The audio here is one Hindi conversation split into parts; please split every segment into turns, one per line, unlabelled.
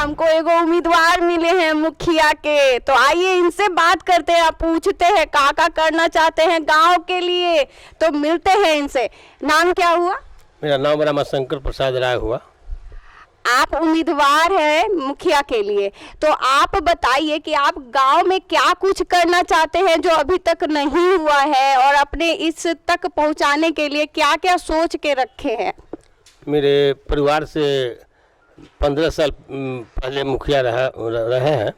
हमको एगो उम्मीदवार मिले हैं मुखिया के, तो आइए इनसे बात करते हैं, पूछते हैं का करना चाहते हैं गांव के लिए। तो मिलते हैं इनसे। नाम क्या हुआ?
मेरा नाम रामाशंकर प्रसाद राय हुआ।
आप उम्मीदवार हैं मुखिया के लिए, तो आप बताइए कि आप गांव में क्या कुछ करना चाहते हैं जो अभी तक नहीं हुआ है, और अपने इस तक पहुंचाने के लिए क्या क्या सोच के रखे हैं?
मेरे परिवार से 15 साल पहले मुखिया रहे हैं,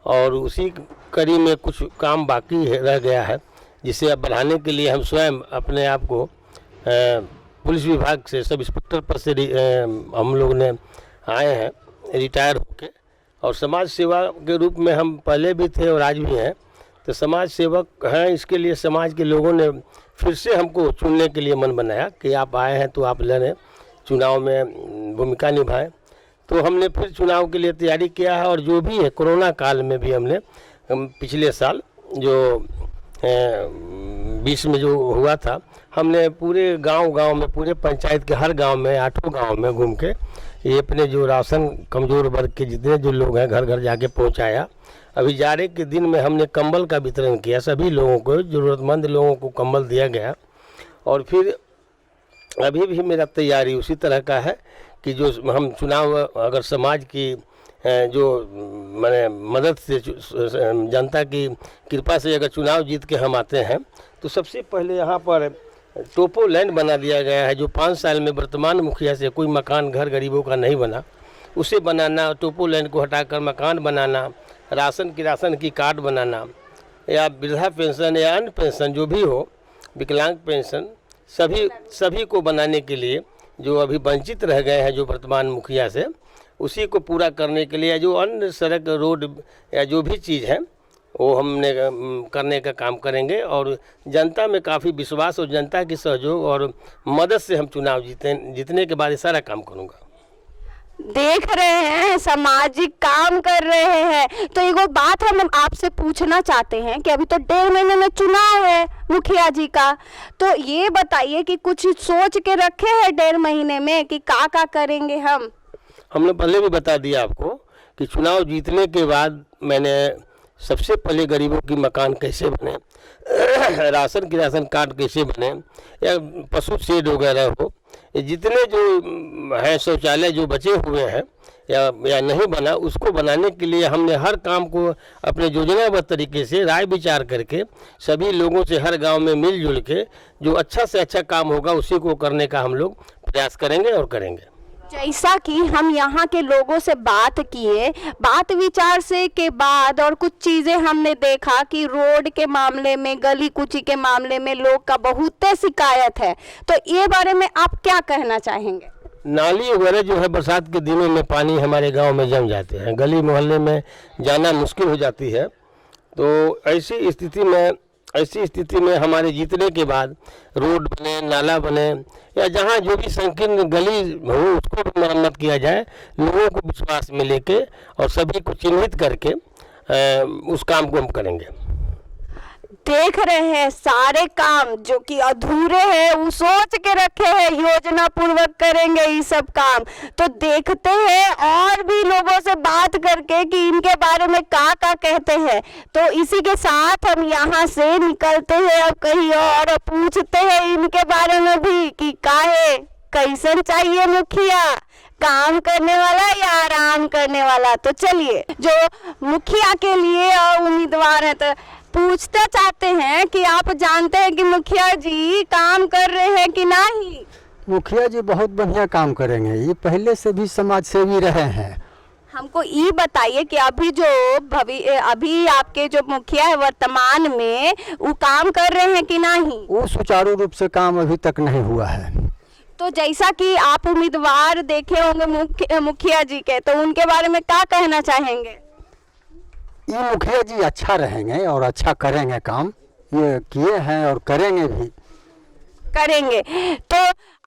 और उसी कड़ी में कुछ काम बाकी रह गया है, जिसे अब बढ़ाने के लिए हम स्वयं अपने आप को पुलिस विभाग से सब इंस्पेक्टर पर से हम लोग ने आए हैं रिटायर होके, और समाज सेवा के रूप में हम पहले भी थे और आज भी हैं। तो समाज सेवक हैं, इसके लिए समाज के लोगों ने फिर से हमको चुनने के लिए मन बनाया कि आप आए हैं तो आप लड़ें, चुनाव में भूमिका निभाएं। तो हमने फिर चुनाव के लिए तैयारी किया है, और जो भी है कोरोना काल में भी हमने पिछले साल जो 20 में जो हुआ था, हमने पूरे गांव में, पूरे पंचायत के हर गांव में, 8 गांव में घूम के ये अपने जो राशन कमज़ोर वर्ग के जितने जो लोग हैं घर घर जाके पहुंचाया। अभी जाड़े के दिन में हमने कंबल का वितरण किया, सभी लोगों को, ज़रूरतमंद लोगों को कंबल दिया गया। और फिर अभी भी मेरा तैयारी उसी तरह का है कि जो हम चुनाव अगर समाज की जो मैंने मदद से, जनता की कृपा से अगर चुनाव जीत के हम आते हैं, तो सबसे पहले यहाँ पर टोपो लैंड बना दिया गया है, जो 5 साल में वर्तमान मुखिया से कोई मकान घर गरीबों का नहीं बना, उसे बनाना, टोपो लैंड को हटाकर मकान बनाना, राशन की कार्ड बनाना, या वृद्धा पेंशन या अन्य पेंशन जो भी हो, विकलांग पेंशन, सभी को बनाने के लिए जो अभी वंचित रह गए हैं जो वर्तमान मुखिया से, उसी को पूरा करने के लिए जो अन्य सड़क रोड या जो भी चीज़ है वो हमने करने का काम करेंगे। और जनता में काफ़ी विश्वास और जनता की सहयोग और मदद से हम चुनाव जीतने के बाद ये सारा काम करूँगा।
देख रहे हैं सामाजिक काम कर रहे हैं। तो एक बात हम आपसे पूछना चाहते हैं कि अभी तो 1.5 महीने में चुनाव है मुखिया जी का, तो ये बताइए कि कुछ सोच के रखे हैं 1.5 महीने में कि का करेंगे हम?
हमने पहले भी बता दिया आपको कि चुनाव जीतने के बाद मैंने सबसे पहले गरीबों की मकान कैसे बने, राशन कार्ड कैसे बने, या पशु शेड वगैरह हो, जितने जो हैं शौचालय जो बचे हुए हैं या नहीं बना, उसको बनाने के लिए हमने हर काम को अपने योजनाबद्ध तरीके से राय विचार करके सभी लोगों से हर गांव में मिलजुल के जो अच्छा से अच्छा काम होगा उसी को करने का हम लोग प्रयास करेंगे और करेंगे।
जैसा कि हम यहाँ के लोगों से बात किए, बात विचार से के बाद और कुछ चीज़ें हमने देखा कि रोड के मामले में, गली कुची के मामले में लोग का बहुत शिकायत है, तो ये बारे में आप क्या कहना चाहेंगे?
नाली वगैरह जो है बरसात के दिनों में पानी हमारे गांव में जम जाते हैं, गली मोहल्ले में जाना मुश्किल हो जाती है। तो ऐसी स्थिति में हमारे जीतने के बाद रोड बने, नाला बने, या जहाँ जो भी संकीर्ण गली हो उसको भी मरम्मत किया जाए, लोगों को विश्वास में लेके और सभी को चिन्हित करके उस काम को हम करेंगे।
देख रहे हैं सारे काम जो कि अधूरे हैं वो सोच के रखे हैं, योजना पूर्वक करेंगे ये सब काम। तो देखते हैं और भी लोगों से बात करके कि इनके बारे में का कहते हैं। तो इसी के साथ हम यहाँ से निकलते हैं अब कहीं और पूछते हैं इनके बारे में भी कि काहे कैसन चाहिए मुखिया, काम करने वाला या आराम करने वाला। तो चलिए जो मुखिया के लिए उम्मीदवार है तो पूछते चाहते हैं कि आप जानते हैं कि मुखिया जी काम कर रहे हैं कि नहीं?
मुखिया जी बहुत बढ़िया काम करेंगे, ये पहले से भी समाज सेवी रहे हैं।
हमको ये बताइए कि अभी आपके जो मुखिया है वर्तमान में वो काम कर रहे हैं कि नहीं?
वो सुचारू रूप से काम अभी तक नहीं हुआ है।
तो जैसा कि आप उम्मीदवार देखे होंगे मुखिया जी के, तो उनके बारे में क्या कहना चाहेंगे?
ये मुखिया जी अच्छा रहेंगे और अच्छा करेंगे काम, ये किए हैं और करेंगे भी।
करेंगे तो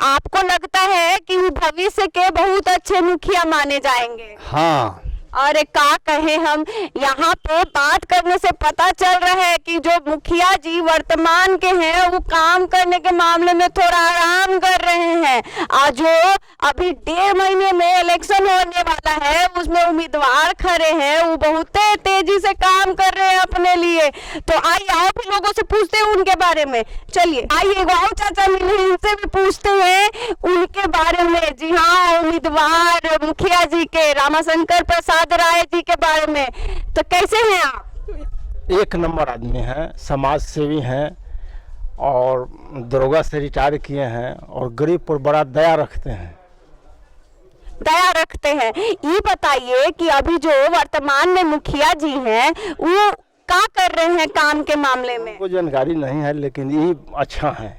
आपको लगता है कि वो भविष्य के बहुत अच्छे मुखिया माने जाएंगे?
हाँ।
अरे का कहे हम, यहाँ पे बात करने से पता चल रहा है कि जो मुखिया जी वर्तमान के हैं वो काम करने के मामले में थोड़ा आराम कर रहे हैं। आज जो अभी 1.5 महीने में इलेक्शन होने वाला है उसमें उम्मीदवार खड़े हैं, वो बहुत तेजी से काम कर रहे हैं अपने लिए। तो आइए और भी लोगों से पूछते हैं उनके बारे में। चलिए आइए गाँव चाचा मिले, इनसे भी पूछते हैं उनके बारे में। जी हाँ, उम्मीदवार मुखिया जी के रामाशंकर प्रसाद राय जी के बारे में। तो कैसे हैं आप?
एक नंबर आदमी हैं, समाज सेवी हैं और दरोगा से रिटायर किए हैं और गरीब पर बड़ा दया रखते हैं।
दया रखते हैं। ये बताइए कि अभी जो वर्तमान में मुखिया जी हैं वो क्या कर रहे हैं काम के मामले में?
कोई जानकारी नहीं है लेकिन ये अच्छा है।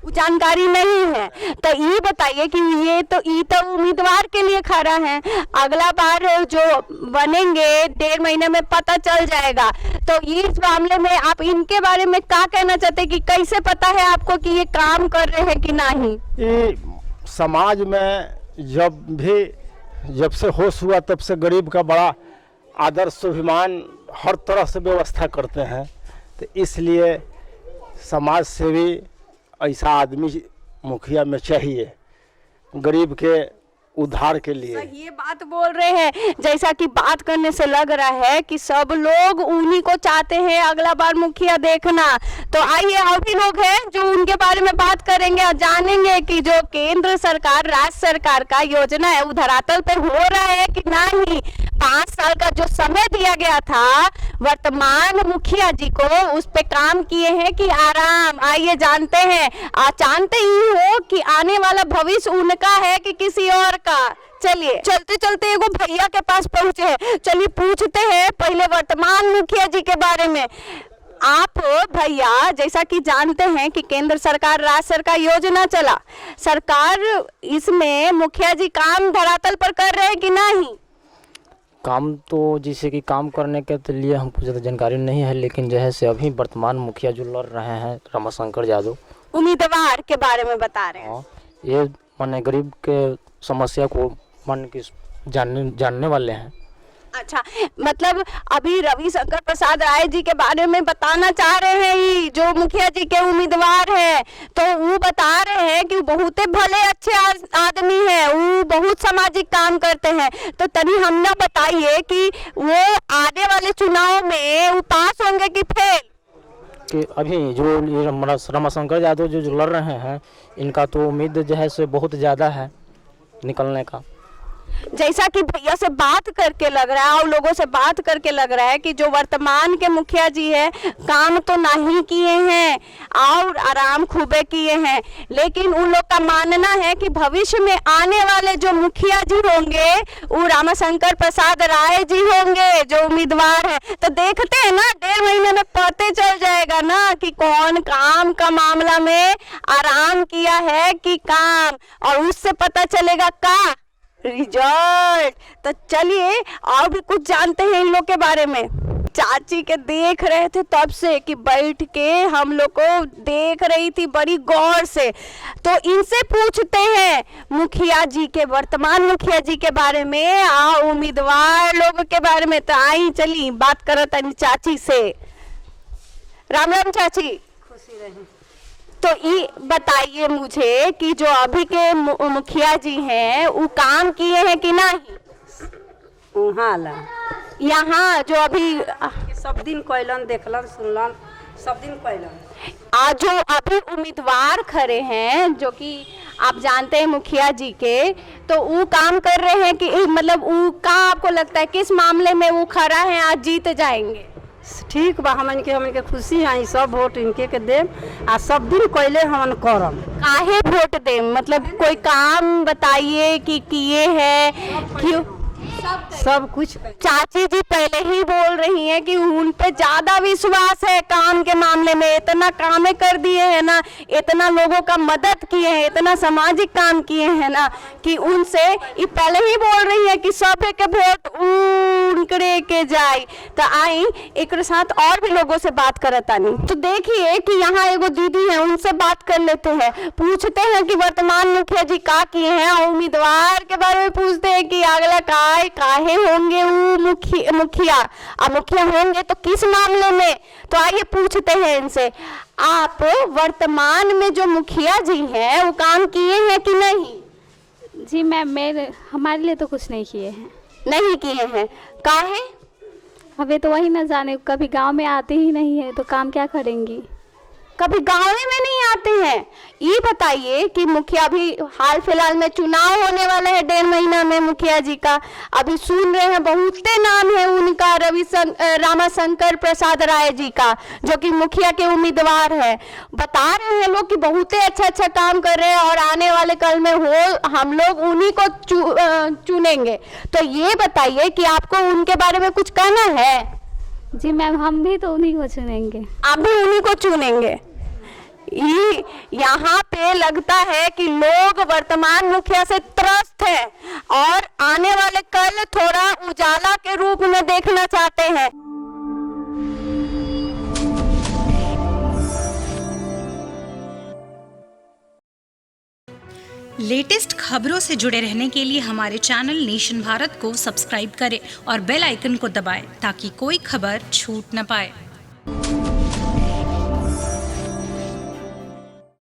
जानकारी नहीं है तो ये बताइए कि ये तो उम्मीदवार के लिए खड़ा है, अगला बार जो बनेंगे 1.5 महीने में पता चल जाएगा। तो इस मामले में आप इनके बारे में क्या कहना चाहते हैं कि कैसे पता है आपको कि ये काम कर रहे हैं कि नहीं?
ये समाज में जब से होश हुआ तब से गरीब का बड़ा आदर स्वाभिमान हर तरह से व्यवस्था करते हैं। तो इसलिए समाज सेवी ऐसा आदमी मुखिया में चाहिए गरीब के उद्धार के लिए।
ये बात बोल रहे हैं, जैसा कि बात करने से लग रहा है कि सब लोग उन्हीं को चाहते हैं अगला बार मुखिया देखना। तो आइए और भी लोग हैं जो उनके बारे में बात करेंगे और जानेंगे कि जो केंद्र सरकार राज्य सरकार का योजना है वो धरातल पे हो रहा है कि नहीं। 5 साल का जो समय दिया गया था वर्तमान मुखिया जी को, उस पे काम किए हैं कि आराम? आइए जानते हैं। जानते ही हो कि आने वाला भविष्य उनका है कि किसी और का। चलिए चलते चलते एगो भैया के पास पहुंचे हैं, चलिए पूछते हैं पहले वर्तमान मुखिया जी के बारे में। आप भैया जैसा कि जानते हैं कि केंद्र सरकार राज्य सरकार योजना चला, सरकार इसमें मुखिया जी काम धरातल पर कर रहे हैं कि नहीं?
काम तो जैसे कि काम करने के लिए हमको ज़्यादा जानकारी नहीं है, लेकिन जो है से अभी वर्तमान मुखिया जो लड़ रहे हैं रामाशंकर यादव,
उम्मीदवार के बारे में बता रहे हैं।
ये माने गरीब के समस्या को मान के जानने वाले हैं।
अच्छा, मतलब अभी रविशंकर प्रसाद राय जी के बारे में बताना चाह रहे हैं ही जो मुखिया जी के उम्मीदवार हैं। तो वो बता रहे हैं कि बहुत भले अच्छे आदमी हैं, वो बहुत सामाजिक काम करते हैं। तो तभी हम ना बताइए कि वो आने वाले चुनाव में वो पास होंगे कि फेल?
कि अभी जो रामाशंकर यादव जो लड़ रहे हैं इनका तो उम्मीद जो है से बहुत ज़्यादा है निकलने का।
जैसा कि भैया से बात करके लग रहा है और लोगों से बात करके लग रहा है कि जो वर्तमान के मुखिया जी है काम तो नहीं किए हैं और आराम खूबे किए हैं, लेकिन उन लोग का मानना है कि भविष्य में आने वाले जो मुखिया जी होंगे वो रामाशंकर प्रसाद राय जी होंगे जो उम्मीदवार है। तो देखते हैं ना 1.5 महीने में पता चल जाएगा ना कि कौन काम का मामला में आराम किया है कि काम, और उससे पता चलेगा का रिजल्ट। तो चलिए और भी कुछ जानते हैं इन लोग के बारे में। चाची के देख रहे थे तब से कि बैठ के हम लोग को देख रही थी बड़ी गौर से। तो इनसे पूछते हैं मुखिया जी के, वर्तमान मुखिया जी के बारे में और उम्मीदवार लोगों के बारे में। तो आई चली बात करत चाची से। राम राम चाची। खुशी रही। तो ये बताइए मुझे कि जो अभी के मुखिया जी हैं वो काम किए हैं कि नहीं? यहाँ जो अभी
सब दिन कैलन, देखलन, सुनलन, सब दिन कैलन।
आज जो अभी उम्मीदवार खड़े हैं जो कि आप जानते हैं मुखिया जी के, तो वो काम कर रहे हैं कि मतलब वो का आपको लगता है किस मामले में वो खड़ा है आज जीत जाएंगे?
ठीक बा, हमन के खुशी है, सब वोट इनके के देम आ सब दिन कैले हमन करम।
काहे वोट देम? मतलब कोई काम बताइए कि किए हैं क्यों?
सब कुछ।
चाची जी पहले ही बोल रही हैं कि उन पे ज्यादा विश्वास है काम के मामले में, इतना कामें कर दिए हैं ना, इतना लोगों का मदद किए हैं, इतना सामाजिक काम किए हैं ना कि उनसे ये पहले ही बोल रही है कि सब के वोट उनकरे के जाए। तो आई एक साथ और भी लोगों से बात करतानी। तो देखिए कि यहाँ एगो दीदी है, उनसे बात कर लेते हैं, पूछते हैं कि वर्तमान मुखिया जी का किए हैं और उम्मीदवार के बारे में पूछते हैं कि अगला काय काहे होंगे वो मुखिया, अब मुखिया होंगे तो किस मामले में, तो आइए पूछते हैं इनसे। आप वर्तमान में जो मुखिया जी हैं वो काम किए हैं कि नहीं?
जी मैम, मेरे हमारे लिए तो कुछ नहीं किए हैं।
नहीं किए हैं, काहे?
अभी तो वही न जाने, कभी गांव में आते ही नहीं है तो काम क्या करेंगी।
कभी गाँव में नहीं आते हैं। ये बताइए कि मुखिया अभी हाल फिलहाल में चुनाव होने वाला है 1.5 महीना में मुखिया जी का, अभी सुन रहे हैं बहुते नाम है उनका, रामाशंकर प्रसाद राय जी का, जो कि मुखिया के उम्मीदवार है। बता रहे हैं लोग कि बहुते अच्छा काम कर रहे हैं और आने वाले कल में हम लोग उन्हीं को चुनेंगे। तो ये बताइए कि आपको उनके बारे में कुछ कहना है?
जी मैम, हम भी तो उन्हीं को चुनेंगे।
आप भी उन्हीं को चुनेंगे। यहाँ पे लगता है कि लोग वर्तमान मुखिया से त्रस्त हैं और आने वाले कल थोड़ा उजाला के रूप में देखना चाहते हैं।
लेटेस्ट खबरों से जुड़े रहने के लिए हमारे चैनल नेशन भारत को सब्सक्राइब करें और बेल आइकन को दबाएं ताकि कोई खबर छूट न पाए।